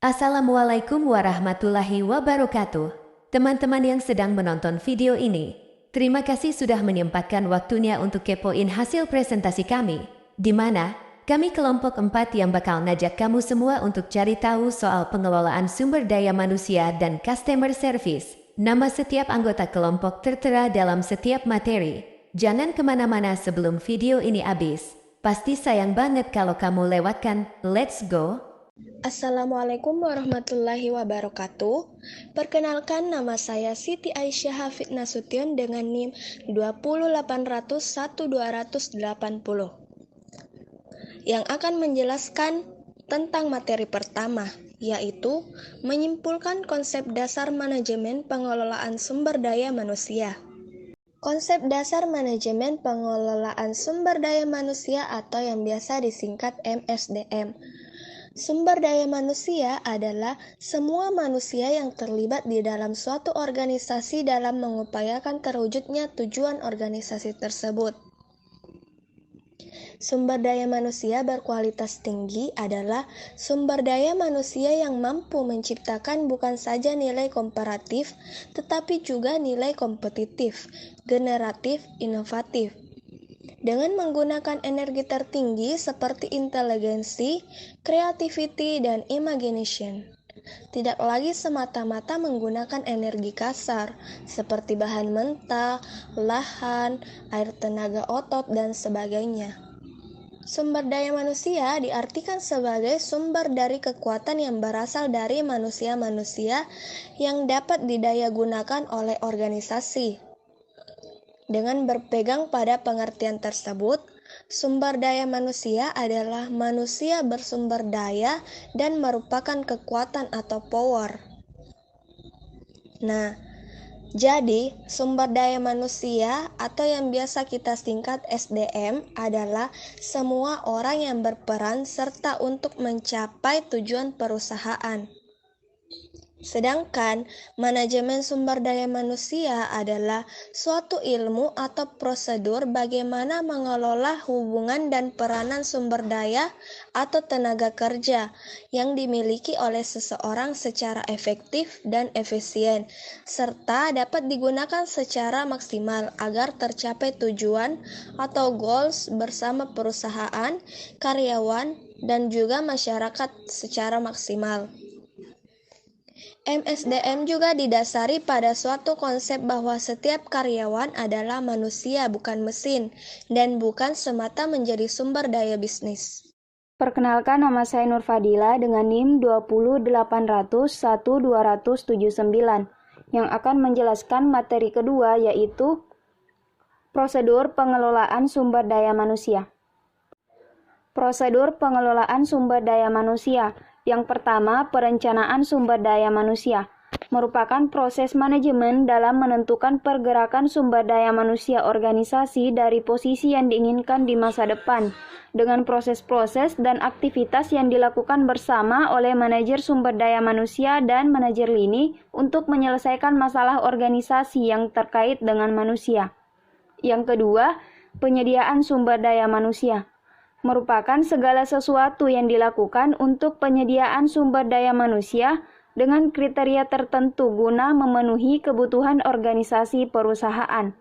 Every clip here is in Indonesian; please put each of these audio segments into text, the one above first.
Assalamualaikum warahmatullahi wabarakatuh. Teman-teman yang sedang menonton video ini, terima kasih sudah menyempatkan waktunya untuk kepoin hasil presentasi kami, di mana kami kelompok 4 yang bakal ngajak kamu semua untuk cari tahu soal pengelolaan sumber daya manusia dan customer service. Nama setiap anggota kelompok tertera dalam setiap materi. Jangan kemana-mana sebelum video ini habis. Pasti sayang banget kalau kamu lewatkan. Let's go! Assalamualaikum warahmatullahi wabarakatuh. Perkenalkan, nama saya Siti Aisyah Hafid Nasution dengan NIM 208001280 yang akan menjelaskan tentang materi pertama, yaitu menyimpulkan konsep dasar manajemen pengelolaan sumber daya manusia. Konsep dasar manajemen pengelolaan sumber daya manusia atau yang biasa disingkat MSDM. Sumber daya manusia adalah semua manusia yang terlibat di dalam suatu organisasi dalam mengupayakan terwujudnya tujuan organisasi tersebut. Sumber daya manusia berkualitas tinggi adalah sumber daya manusia yang mampu menciptakan bukan saja nilai komparatif, tetapi juga nilai kompetitif, generatif, inovatif. Dengan menggunakan energi tertinggi seperti inteligensi, creativity, dan imagination. Tidak lagi semata-mata menggunakan energi kasar, seperti bahan mentah, lahan, air tenaga otot, dan sebagainya. Sumber daya manusia diartikan sebagai sumber dari kekuatan yang berasal dari manusia-manusia yang dapat didaya gunakan oleh organisasi. Dengan berpegang pada pengertian tersebut, sumber daya manusia adalah manusia bersumber daya dan merupakan kekuatan atau power. Nah, jadi sumber daya manusia atau yang biasa kita singkat SDM adalah semua orang yang berperan serta untuk mencapai tujuan perusahaan. Sedangkan manajemen sumber daya manusia adalah suatu ilmu atau prosedur bagaimana mengelola hubungan dan peranan sumber daya atau tenaga kerja yang dimiliki oleh seseorang secara efektif dan efisien, serta dapat digunakan secara maksimal agar tercapai tujuan atau goals bersama perusahaan, karyawan, dan juga masyarakat secara maksimal. MSDM juga didasari pada suatu konsep bahwa setiap karyawan adalah manusia bukan mesin dan bukan semata menjadi sumber daya bisnis. Perkenalkan, nama saya Nur Fadila dengan NIM 208001279 yang akan menjelaskan materi kedua, yaitu prosedur pengelolaan sumber daya manusia. Prosedur pengelolaan sumber daya manusia. Yang pertama, perencanaan sumber daya manusia merupakan proses manajemen dalam menentukan pergerakan sumber daya manusia organisasi dari posisi yang diinginkan di masa depan, dengan proses-proses dan aktivitas yang dilakukan bersama oleh manajer sumber daya manusia dan manajer lini untuk menyelesaikan masalah organisasi yang terkait dengan manusia. Yang kedua, penyediaan sumber daya manusia merupakan segala sesuatu yang dilakukan untuk penyediaan sumber daya manusia dengan kriteria tertentu guna memenuhi kebutuhan organisasi perusahaan.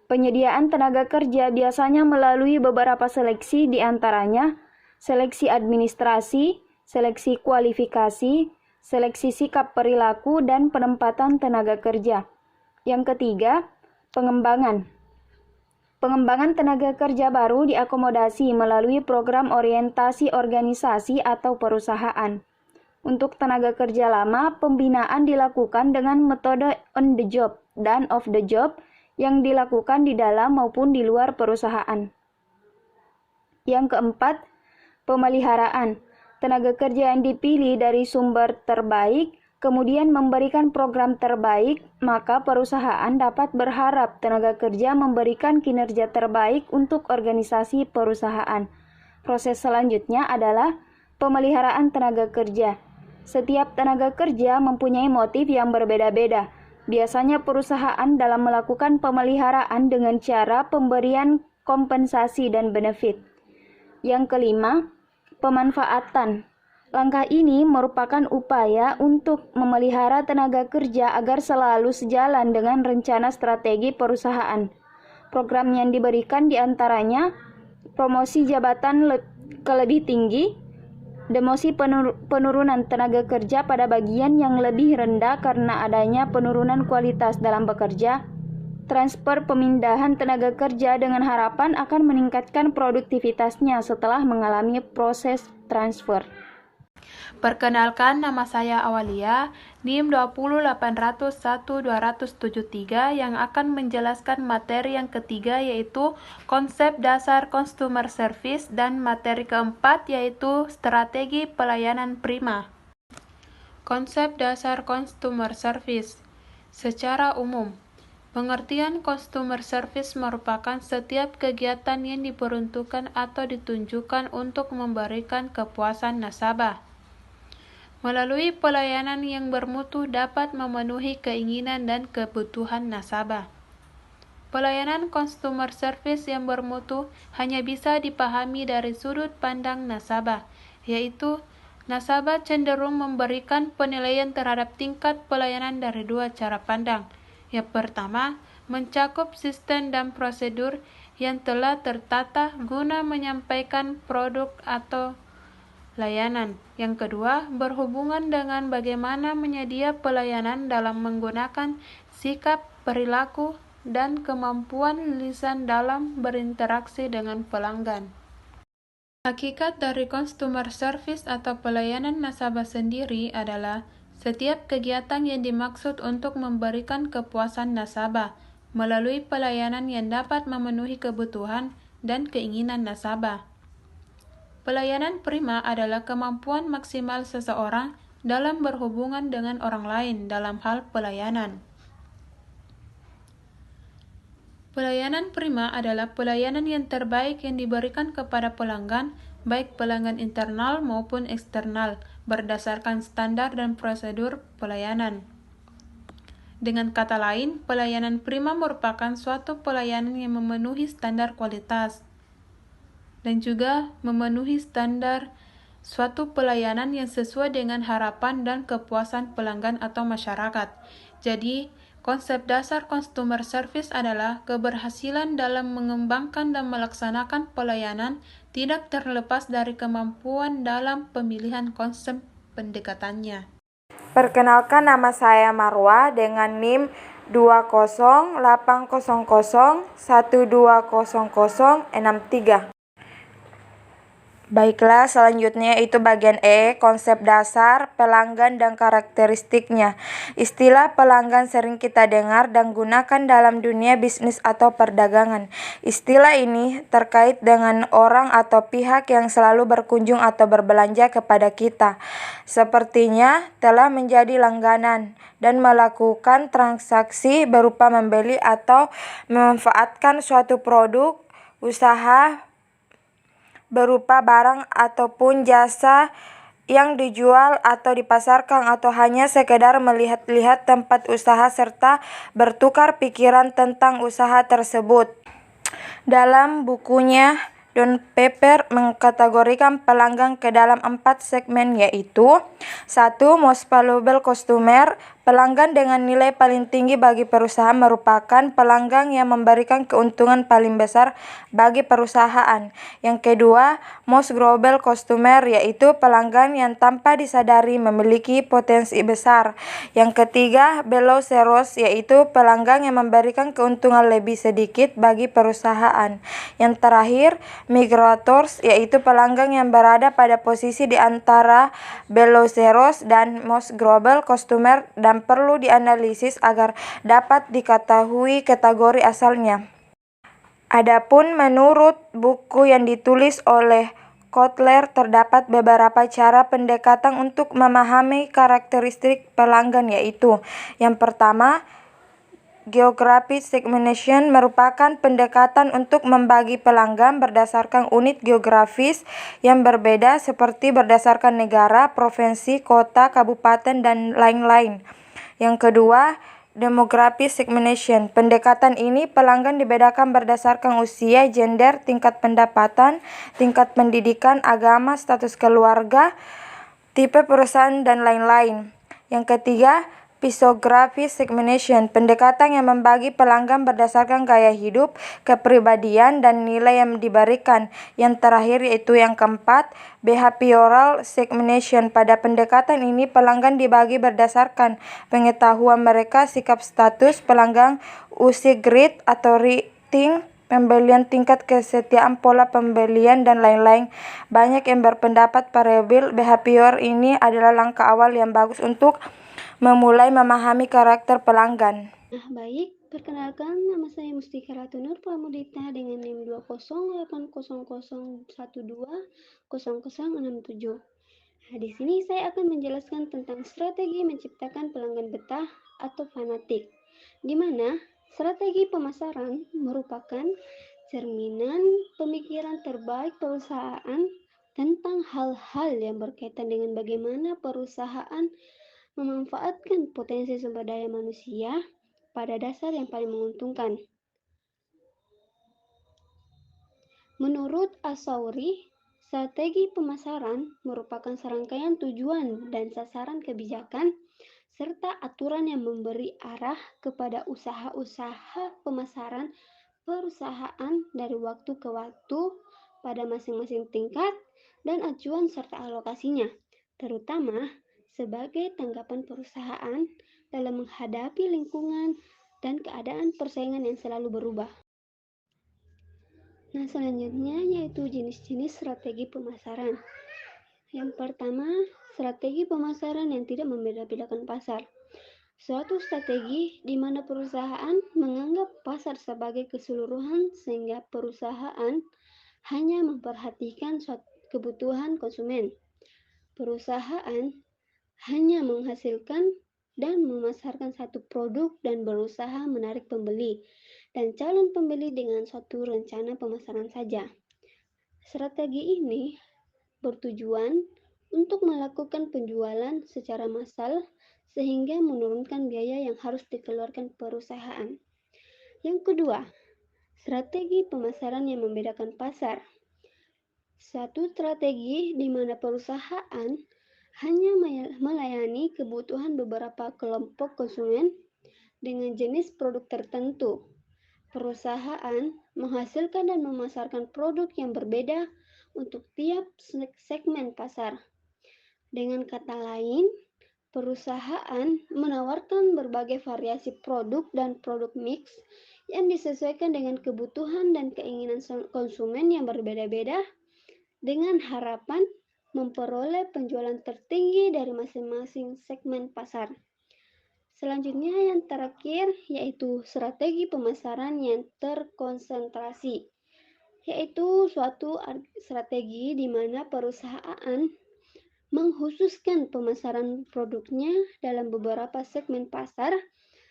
Penyediaan tenaga kerja biasanya melalui beberapa seleksi, di antaranya seleksi administrasi, seleksi kualifikasi, seleksi sikap perilaku, dan penempatan tenaga kerja. Yang ketiga, pengembangan. Pengembangan tenaga kerja baru diakomodasi melalui program orientasi organisasi atau perusahaan. Untuk tenaga kerja lama, pembinaan dilakukan dengan metode on the job dan off the job yang dilakukan di dalam maupun di luar perusahaan. Yang keempat, pemeliharaan. Tenaga kerja yang dipilih dari sumber terbaik kemudian memberikan program terbaik, maka perusahaan dapat berharap tenaga kerja memberikan kinerja terbaik untuk organisasi perusahaan. Proses selanjutnya adalah pemeliharaan tenaga kerja. Setiap tenaga kerja mempunyai motif yang berbeda-beda. Biasanya perusahaan dalam melakukan pemeliharaan dengan cara pemberian kompensasi dan benefit. Yang kelima, pemanfaatan. Langkah ini merupakan upaya untuk memelihara tenaga kerja agar selalu sejalan dengan rencana strategi perusahaan. Program yang diberikan diantaranya promosi jabatan ke lebih tinggi, demosi penurunan tenaga kerja pada bagian yang lebih rendah karena adanya penurunan kualitas dalam bekerja, transfer pemindahan tenaga kerja dengan harapan akan meningkatkan produktivitasnya setelah mengalami proses transfer. Perkenalkan, nama saya Awalia, NIM 20801-273 yang akan menjelaskan materi yang ketiga yaitu konsep dasar customer service dan materi keempat yaitu strategi pelayanan prima. Konsep dasar customer service. Secara umum, pengertian customer service merupakan setiap kegiatan yang diperuntukkan atau ditunjukkan untuk memberikan kepuasan nasabah. Melalui pelayanan yang bermutu dapat memenuhi keinginan dan kebutuhan nasabah. Pelayanan customer service yang bermutu hanya bisa dipahami dari sudut pandang nasabah, yaitu nasabah cenderung memberikan penilaian terhadap tingkat pelayanan dari dua cara pandang. Yang pertama, mencakup sistem dan prosedur yang telah tertata guna menyampaikan produk atau layanan. Yang kedua, berhubungan dengan bagaimana menyedia pelayanan dalam menggunakan sikap, perilaku, dan kemampuan lisan dalam berinteraksi dengan pelanggan. Hakikat dari customer service atau pelayanan nasabah sendiri adalah setiap kegiatan yang dimaksud untuk memberikan kepuasan nasabah melalui pelayanan yang dapat memenuhi kebutuhan dan keinginan nasabah. Pelayanan prima adalah kemampuan maksimal seseorang dalam berhubungan dengan orang lain dalam hal pelayanan. Pelayanan prima adalah pelayanan yang terbaik yang diberikan kepada pelanggan, baik pelanggan internal maupun eksternal, berdasarkan standar dan prosedur pelayanan. Dengan kata lain, pelayanan prima merupakan suatu pelayanan yang memenuhi standar kualitas dan juga memenuhi standar suatu pelayanan yang sesuai dengan harapan dan kepuasan pelanggan atau masyarakat. Jadi, konsep dasar customer service adalah keberhasilan dalam mengembangkan dan melaksanakan pelayanan tidak terlepas dari kemampuan dalam pemilihan konsep pendekatannya. Perkenalkan, nama saya Marwa dengan NIM 20800120063. Baiklah, selanjutnya itu bagian E, konsep dasar, pelanggan dan karakteristiknya. Istilah pelanggan sering kita dengar dan gunakan dalam dunia bisnis atau perdagangan. Istilah ini terkait dengan orang atau pihak yang selalu berkunjung atau berbelanja kepada kita. Sepertinya telah menjadi langganan dan melakukan transaksi berupa membeli atau memanfaatkan suatu produk, usaha, berupa barang ataupun jasa yang dijual atau dipasarkan atau hanya sekedar melihat-lihat tempat usaha serta bertukar pikiran tentang usaha tersebut. Dalam bukunya, Don Pepper mengkategorikan pelanggan ke dalam 4 segmen yaitu 1. Most valuable customer. Pelanggan dengan nilai paling tinggi bagi perusahaan merupakan pelanggan yang memberikan keuntungan paling besar bagi perusahaan. Yang kedua, most global customer, yaitu pelanggan yang tanpa disadari memiliki potensi besar. Yang ketiga, below zeros, yaitu pelanggan yang memberikan keuntungan lebih sedikit bagi perusahaan. Yang terakhir, migrators, yaitu pelanggan yang berada pada posisi di antara below zeros dan most global customer dan perlu dianalisis agar dapat diketahui kategori asalnya. Adapun menurut buku yang ditulis oleh Kotler, terdapat beberapa cara pendekatan untuk memahami karakteristik pelanggan, yaitu yang pertama, geographic segmentation merupakan pendekatan untuk membagi pelanggan berdasarkan unit geografis yang berbeda seperti berdasarkan negara, provinsi, kota, kabupaten, dan lain-lain. Yang kedua, demographic segmentation. Pendekatan ini pelanggan dibedakan berdasarkan usia, gender, tingkat pendapatan, tingkat pendidikan, agama, status keluarga, tipe perusahaan, dan lain-lain. Yang ketiga, Physiography Segmentation, pendekatan yang membagi pelanggan berdasarkan gaya hidup, kepribadian, dan nilai yang diberikan. Yang terakhir yaitu yang keempat, Behavioral Segmentation. Pada pendekatan ini, pelanggan dibagi berdasarkan pengetahuan mereka, sikap, status pelanggan, usia, grade atau rating pembelian, tingkat kesetiaan, pola pembelian, dan lain-lain. Banyak yang berpendapat variabel behavior ini adalah langkah awal yang bagus untuk memulai memahami karakter pelanggan. Nah, baik. Perkenalkan, nama saya Mustika Ratu Nur Pramudita dengan NIM 20801120067. Nah, di sini saya akan menjelaskan tentang strategi menciptakan pelanggan betah atau fanatik, di mana strategi pemasaran merupakan cerminan pemikiran terbaik perusahaan tentang hal-hal yang berkaitan dengan bagaimana perusahaan memanfaatkan potensi sumber daya manusia pada dasar yang paling menguntungkan. Menurut Asauri, strategi pemasaran merupakan serangkaian tujuan dan sasaran kebijakan serta aturan yang memberi arah kepada usaha-usaha pemasaran perusahaan dari waktu ke waktu pada masing-masing tingkat dan acuan serta alokasinya, terutama sebagai tanggapan perusahaan dalam menghadapi lingkungan dan keadaan persaingan yang selalu berubah. Nah, selanjutnya yaitu jenis-jenis strategi pemasaran. Yang pertama, strategi pemasaran yang tidak membeda-bedakan pasar. Suatu strategi di mana perusahaan menganggap pasar sebagai keseluruhan sehingga perusahaan hanya memperhatikan kebutuhan konsumen. Perusahaan hanya menghasilkan dan memasarkan satu produk dan berusaha menarik pembeli dan calon pembeli dengan suatu rencana pemasaran saja. Strategi ini bertujuan untuk melakukan penjualan secara massal sehingga menurunkan biaya yang harus dikeluarkan perusahaan. Yang kedua, strategi pemasaran yang membedakan pasar. Satu strategi di mana perusahaan hanya melayani kebutuhan beberapa kelompok konsumen dengan jenis produk tertentu. Perusahaan menghasilkan dan memasarkan produk yang berbeda untuk tiap segmen pasar. Dengan kata lain, perusahaan menawarkan berbagai variasi produk dan produk mix yang disesuaikan dengan kebutuhan dan keinginan konsumen yang berbeda-beda dengan harapan memperoleh penjualan tertinggi dari masing-masing segmen pasar. Selanjutnya yang terakhir yaitu strategi pemasaran yang terkonsentrasi, yaitu suatu strategi di mana perusahaan mengkhususkan pemasaran produknya dalam beberapa segmen pasar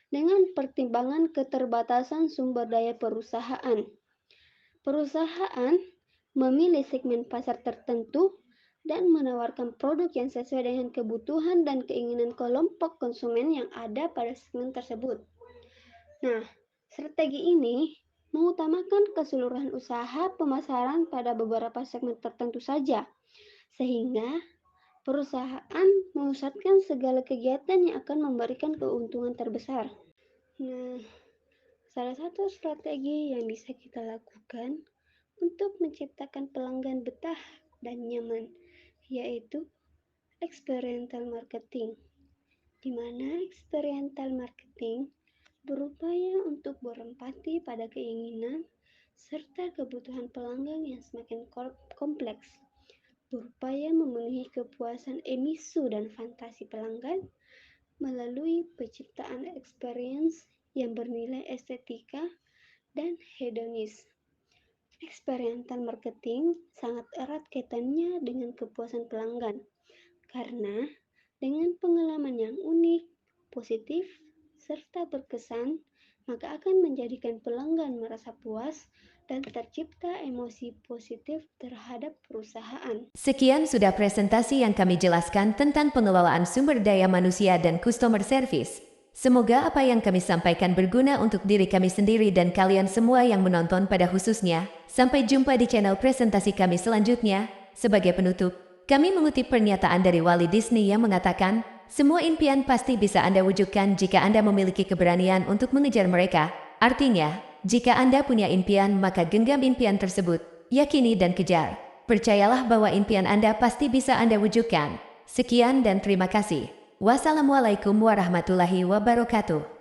dengan pertimbangan keterbatasan sumber daya perusahaan. Perusahaan memilih segmen pasar tertentu dan menawarkan produk yang sesuai dengan kebutuhan dan keinginan kelompok konsumen yang ada pada segmen tersebut. Nah, strategi ini mengutamakan keseluruhan usaha pemasaran pada beberapa segmen tertentu saja, sehingga perusahaan memusatkan segala kegiatan yang akan memberikan keuntungan terbesar. Nah, salah satu strategi yang bisa kita lakukan untuk menciptakan pelanggan betah dan nyaman yaitu experiential marketing, di mana experiential marketing berupaya untuk berempati pada keinginan serta kebutuhan pelanggan yang semakin kompleks, berupaya memenuhi kepuasan emisu dan fantasi pelanggan melalui penciptaan experience yang bernilai estetika dan hedonis. Experiential marketing sangat erat kaitannya dengan kepuasan pelanggan, karena dengan pengalaman yang unik, positif, serta berkesan, maka akan menjadikan pelanggan merasa puas dan tercipta emosi positif terhadap perusahaan. Sekian sudah presentasi yang kami jelaskan tentang pengelolaan sumber daya manusia dan customer service. Semoga apa yang kami sampaikan berguna untuk diri kami sendiri dan kalian semua yang menonton pada khususnya. Sampai jumpa di channel presentasi kami selanjutnya. Sebagai penutup, Kami mengutip pernyataan dari Walt Disney yang mengatakan, semua impian pasti bisa Anda wujudkan jika Anda memiliki keberanian untuk mengejar mereka. Artinya, jika Anda punya impian, maka genggam impian tersebut, yakini dan kejar. Percayalah bahwa impian Anda pasti bisa Anda wujudkan. Sekian dan terima kasih. Wassalamualaikum warahmatullahi wabarakatuh.